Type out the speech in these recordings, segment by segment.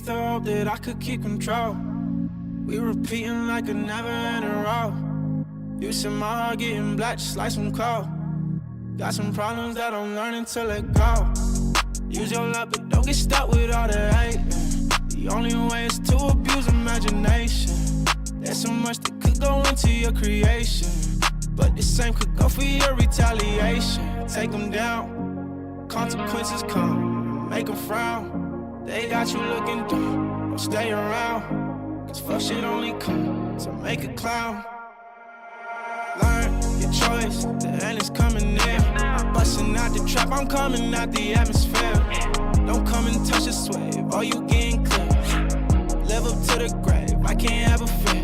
ether, hope that I could keep control. We repeating like a never-ending row. You see my heart getting black just like some coal. Got some problems that I'm learning to let go. Use your love, but don't get stuck with all the hate. The only way is to abuse imagination. There's so much that could go into your creation, but the same could go for your retaliation. Take them down, consequences come, make them frown. They got you looking dumb, don't stay around, cause fuck shit only come to make a clown. Learn your choice, the end is coming near. I'm busting out the trap, I'm coming out the atmosphere. Don't come and touch the swave, all you getting clear. Live up to the grave, I can't have a fear.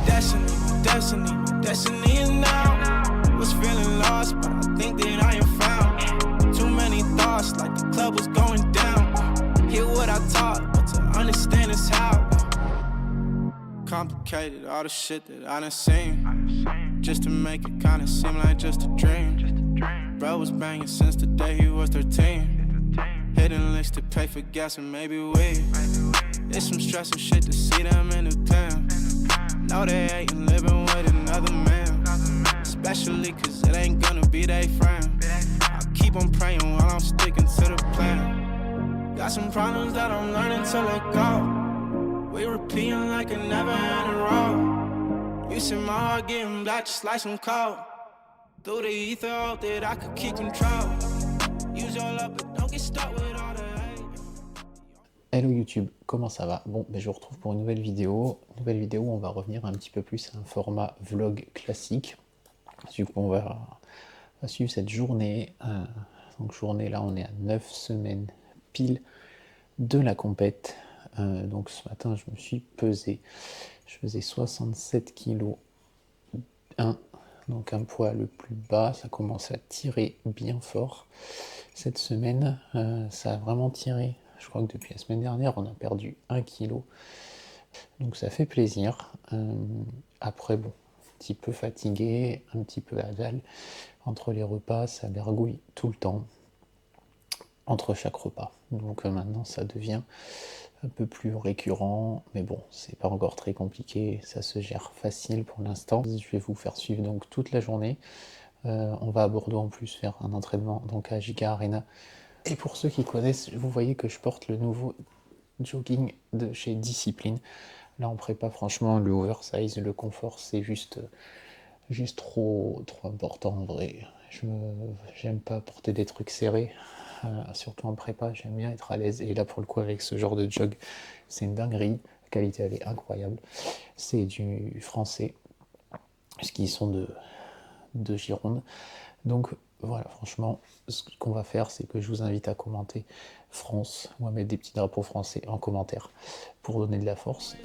Destiny, my destiny, my destiny is now. Was feeling lost, but I think that I am found. Too many thoughts, like the club was going down. Hear what I taught, but to understand is how complicated, all the shit that I done seen, just to make it kinda seem like just a dream. Bro was banging since the day he was 13. Hitting licks to pay for gas and maybe weed. It's some stressful shit to see them in the pen. Know they ain't living with another man, especially cause it ain't gonna be they friend. I keep on praying while I'm sticking to the plan. Got some problems that I'm learning to let go. We repeating like a never-ending row. You see my heart getting black just like some coal. Through the ether, hope that I could keep control. Use your love, but don't get stuck with all the hate. Hello YouTube, comment ça va? Bon, je vous retrouve pour une nouvelle vidéo. Où on va revenir un petit peu plus à un format vlog classique. Du coup, on va suivre cette journée. Donc journée là, on est à 9 semaines pile de la compète. Donc ce matin, je me suis pesé. Je faisais 67 kg 1. Donc un poids le plus bas. Ça commence à tirer bien fort. Cette semaine, ça a vraiment tiré. Je crois que depuis la semaine dernière, on a perdu 1 kg. Donc ça fait plaisir. Après, bon, un petit peu fatigué, un petit peu à dalle. Entre les repas, ça gargouille tout le temps. Entre chaque repas. Donc maintenant, ça devient un peu plus récurrent. Mais bon, c'est pas encore très compliqué. Ça se gère facile pour l'instant. Je vais vous faire suivre donc toute la journée. On va à Bordeaux en plus faire un entraînement donc à Giga Arena. Et pour ceux qui connaissent, vous voyez que je porte le nouveau jogging de chez Discipline. Là en prépa, franchement, le oversize, le confort, c'est juste trop important en vrai. J'aime pas porter des trucs serrés, surtout en prépa, j'aime bien être à l'aise. Et là pour le coup, avec ce genre de jog, c'est une dinguerie. La qualité, elle est incroyable. C'est du français, puisqu'ils sont de Gironde. Donc voilà, franchement, ce qu'on va faire, c'est que je vous invite à commenter France, ou à mettre des petits drapeaux français en commentaire pour donner de la force.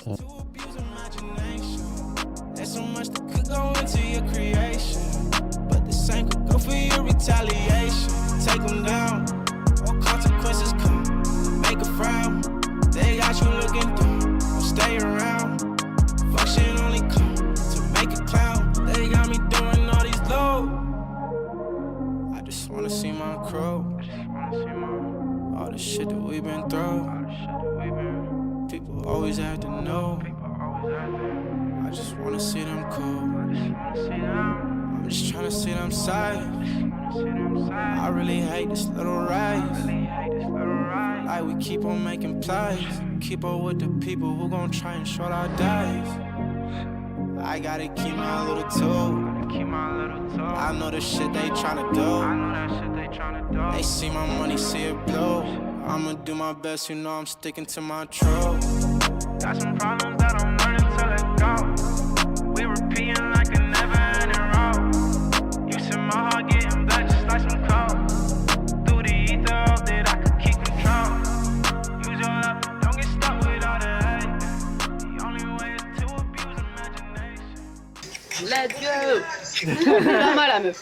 Wanna see my crew, all the shit that we've been through. People always have to know. I just wanna see them cool. I'm just tryna see them side. I really hate this little rise. Like we keep on making plays. Keep up with the people who gon' try and short our days. I gotta keep my little tool. I know the shit they tryna do. They see my money, see it blue. I'ma do my best, you know I'm sticking to my truth. Got some problems that I'm learning to let go. We repeating like a never-ending row. You see my heart getting black just like some coal. Through the ether, hope that I could keep control. Use your love, don't get stuck with all the hate. The only way is to abuse imagination. Let's go. Pas mal la meuf.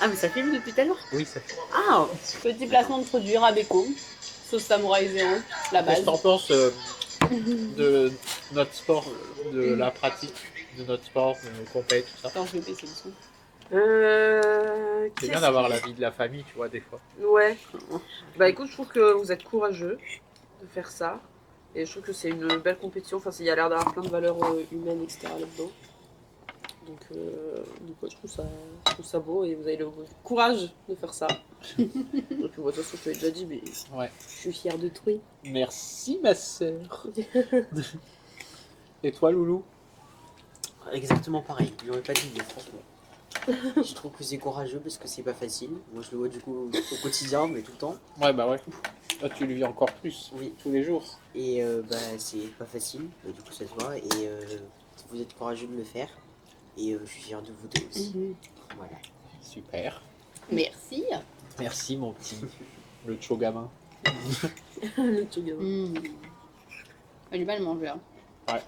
Ah mais ça filme depuis tout à l'heure. Oui, ça fait. Ah, petit placement de produit Rabeco, sauce samouraï zéro, la base. Qu'est-ce que t'en penses de notre sport, de la pratique de notre sport, de nos compètes, tout ça? Attends, je vais baisser le son. C'est bien d'avoir la vie de la famille, tu vois, des fois. Ouais. Bah écoute, je trouve que vous êtes courageux de faire ça. Et je trouve que c'est une belle compétition. Enfin, il y a l'air d'avoir plein de valeurs humaines, etc. là-dedans. Donc ouais, je trouve ça beau et vous avez le courage de faire ça. Et puis moi, de toute façon, je te l'ai déjà dit, mais Ouais. je suis fière de toi. Merci ma sœur. Et toi Loulou? Exactement pareil, je l'aurais pas dit, mais franchement. Je trouve que c'est courageux parce que c'est pas facile. Moi je le vois du coup au quotidien, mais tout le temps. Ouais bah ouais. Là tu le vis encore plus, Oui. tous les jours. Et bah c'est pas facile, du coup ça se voit. Et vous êtes courageux de le faire. Et je suis fier de vous deux aussi. Voilà. Super. Merci. Merci mon petit. Le chogamin. Le tout gamin. Elle est belle manger. Hein. Ouais.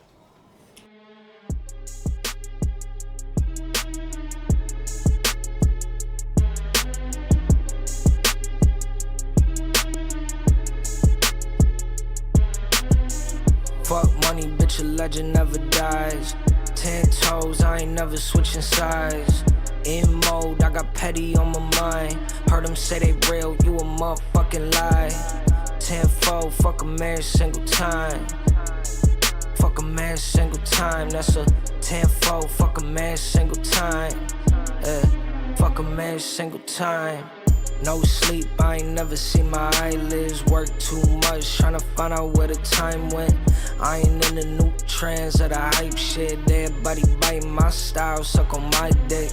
Fuck money, bitch, a legend never dies. 10 toes, I ain't never switching sides. In mode, I got petty on my mind. Heard them say they real, you a motherfucking lie. 10-4, fuck a man single time. Fuck a man single time, that's a 10-4, fuck a man single time. Fuck a man single time. No sleep, I ain't never seen my eyelids work too much, tryna find out where the time went. I ain't in the new trends of the hype shit. Everybody biting my style, suck on my dick.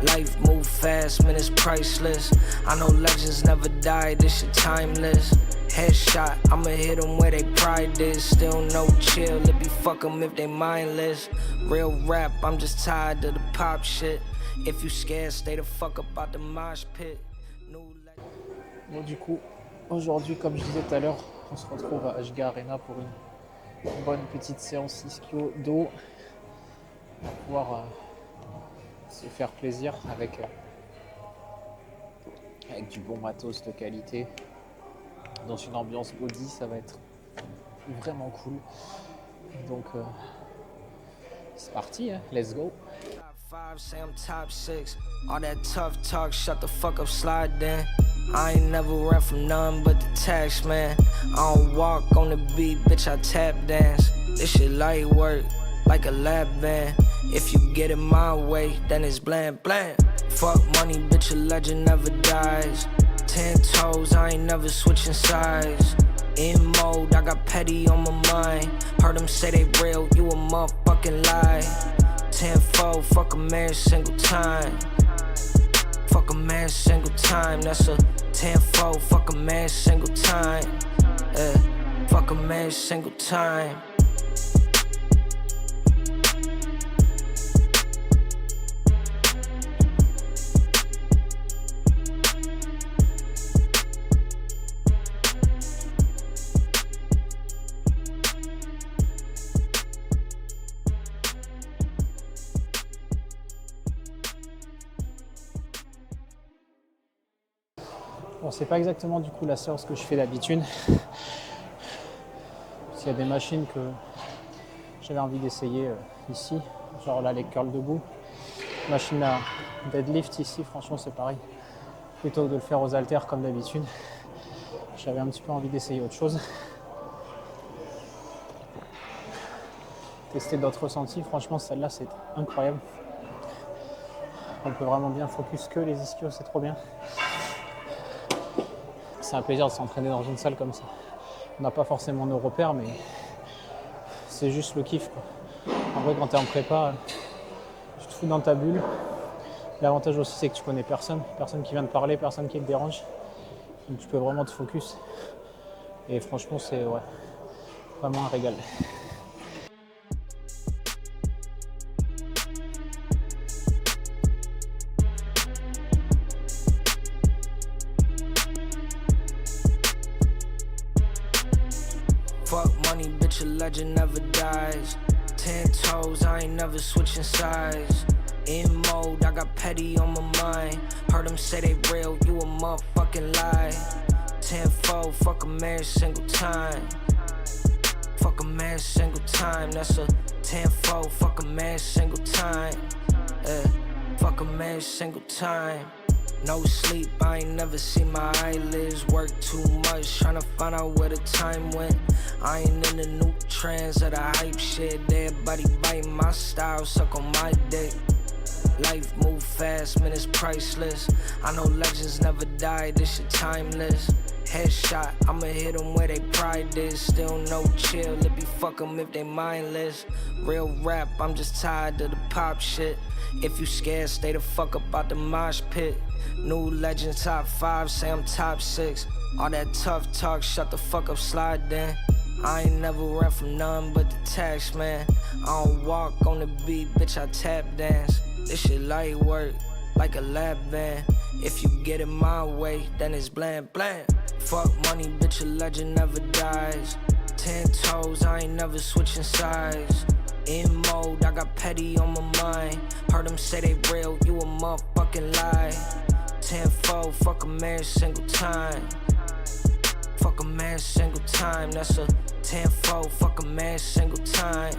Life move fast, man, it's priceless. I know legends never die, this shit timeless. Headshot, I'ma hit them where they pride is. Still no chill, let me fuck them if they mindless. Real rap, I'm just tired of the pop shit. If you scared, stay the fuck up out the mosh pit. Bon du coup, aujourd'hui comme je disais tout à l'heure, on se retrouve à HG Arena pour une bonne petite séance ischio d'eau. On va pouvoir se faire plaisir avec du bon matos de qualité. Dans une ambiance body, ça va être vraiment cool. Donc c'est parti, hein, let's go. 5, say I'm top 6. All that tough talk, shut the fuck up, slide then. I ain't never ran from none but the tax, man. I don't walk on the beat, bitch, I tap dance. This shit light work, like a lap band. If you get in my way, then it's bland, bland. Fuck money, bitch, a legend never dies. 10 toes, I ain't never switching sides. In mode, I got petty on my mind. Heard them say they real, you a motherfucking lie. 10-4, fuck a man single time. Fuck a man single time, that's a 10-4, fuck a man single time. Fuck a man single time. Bon, c'est pas exactement du coup la séance que je fais d'habitude. Il y a des machines que j'avais envie d'essayer ici, genre là les curls debout. Machine à deadlift ici, franchement c'est pareil. Plutôt que de le faire aux haltères comme d'habitude, j'avais un petit peu envie d'essayer autre chose. Tester d'autres ressentis, franchement celle-là c'est incroyable. On peut vraiment bien focus que les ischios, c'est trop bien. C'est un plaisir de s'entraîner dans une salle comme ça. On n'a pas forcément nos repères, mais c'est juste le kiff, quoi. En vrai, quand tu es en prépa, tu te fous dans ta bulle. L'avantage aussi, c'est que tu connais personne qui vient te parler, personne qui te dérange. Donc tu peux vraiment te focus. Et franchement, c'est vraiment un régal. Fuck money, bitch, a legend never dies. 10 toes, I ain't never switching sides. In mode, I got petty on my mind. Heard them say they real, you a motherfucking lie. 10-4, fuck a man single time. Fuck a man single time, that's a 10-4, fuck a man single time. Fuck a man single time. No sleep, I ain't never seen my eyelids work too much, tryna find out where the time went. I ain't in the new trends of the hype shit. Everybody biting my style, suck on my dick. Life move fast, man, it's priceless. I know legends never die, this shit timeless. Headshot, I'ma hit them where they pride is. Still no chill, it be fuck 'em if they mindless. Real rap, I'm just tired of the pop shit. If you scared, stay the fuck up out the mosh pit. New legend top 5, say I'm top 6. All that tough talk, shut the fuck up, slide then. I ain't never ran from none but the tax, man. I don't walk on the beat, bitch, I tap dance. This shit light work, like a lap band. If you get it my way, then it's bland, bland. Fuck money, bitch, a legend never dies. 10 toes, I ain't never switching sides. In mode, I got petty on my mind. Heard them say they real, you a motherfucking lie. 10-4, fuck a man single time. Fuck a man single time, that's a 10-4, fuck a man single time.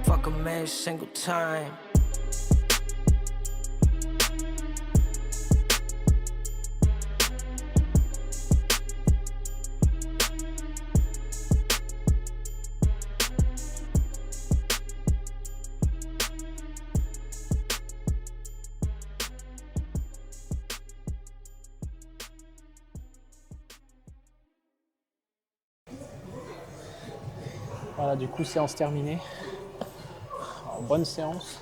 Fuck a man single time. Voilà, du coup, séance terminée. Alors, bonne séance,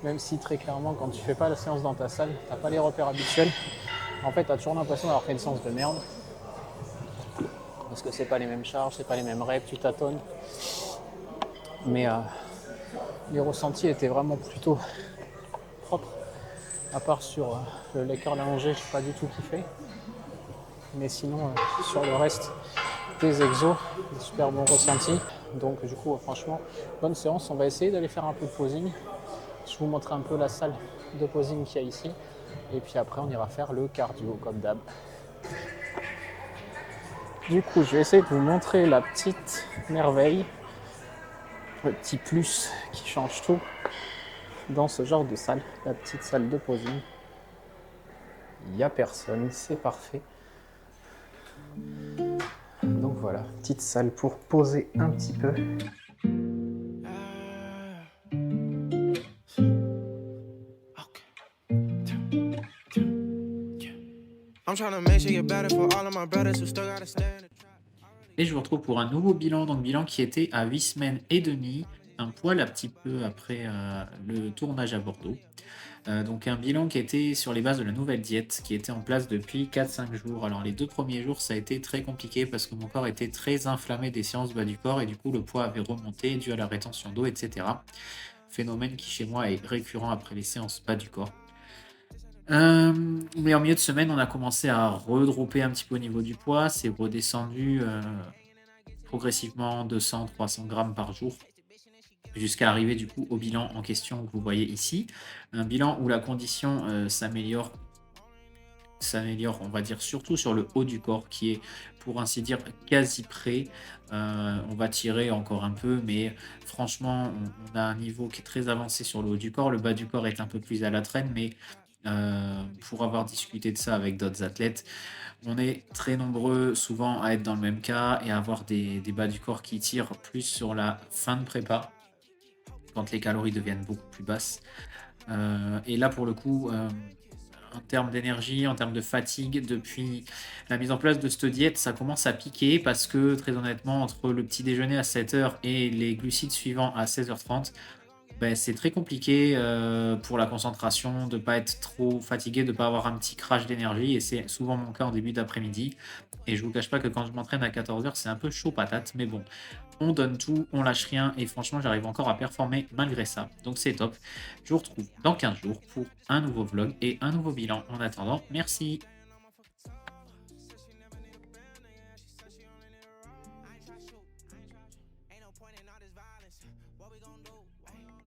même si très clairement, quand tu fais pas la séance dans ta salle, t'as pas les repères habituels. En fait, t'as toujours l'impression d'avoir fait une séance de merde. Parce que c'est pas les mêmes charges, c'est pas les mêmes reps, tu tâtonnes. Mais les ressentis étaient vraiment plutôt propres. À part sur le leg curl allongé, je n'ai pas du tout kiffé. Mais sinon, sur le reste des exos, des super bons ressentis. Donc du coup, franchement, bonne séance. On va essayer d'aller faire un peu de posing. Je vous montrer un peu la salle de posing qu'il y a ici. Et puis après, on ira faire le cardio comme d'hab. Du coup, je vais essayer de vous montrer la petite merveille, le petit plus qui change tout dans ce genre de salle, la petite salle de posing. Il n'y a personne, c'est parfait. Donc voilà, petite salle pour poser un petit peu. Et je vous retrouve pour un nouveau bilan, donc bilan qui était à 8 semaines et demie, un poil un petit peu après le tournage à Bordeaux. Donc un bilan qui était sur les bases de la nouvelle diète qui était en place depuis 4-5 jours. Alors les 2 premiers jours ça a été très compliqué parce que mon corps était très inflammé des séances bas du corps et du coup le poids avait remonté dû à la rétention d'eau, etc. Phénomène qui chez moi est récurrent après les séances bas du corps. Mais en milieu de semaine on a commencé à redropper un petit peu au niveau du poids, c'est redescendu progressivement 200-300 grammes par jour, jusqu'à arriver du coup au bilan en question que vous voyez ici. Un bilan où la condition s'améliore, on va dire, surtout sur le haut du corps qui est, pour ainsi dire, quasi prêt. On va tirer encore un peu, mais franchement, on a un niveau qui est très avancé sur le haut du corps. Le bas du corps est un peu plus à la traîne, mais pour avoir discuté de ça avec d'autres athlètes, on est très nombreux souvent à être dans le même cas et à avoir des bas du corps qui tirent plus sur la fin de prépa, quand les calories deviennent beaucoup plus basses. Et là, pour le coup, en termes d'énergie, en termes de fatigue, depuis la mise en place de cette diète, ça commence à piquer parce que, très honnêtement, entre le petit déjeuner à 7h et les glucides suivants à 16h30, ben, c'est très compliqué pour la concentration, de ne pas être trop fatigué, de ne pas avoir un petit crash d'énergie. Et c'est souvent mon cas en début d'après-midi. Et je ne vous cache pas que quand je m'entraîne à 14h, c'est un peu chaud patate. Mais bon, on donne tout, on lâche rien. Et franchement, j'arrive encore à performer malgré ça. Donc c'est top. Je vous retrouve dans 15 jours pour un nouveau vlog et un nouveau bilan. En attendant, merci.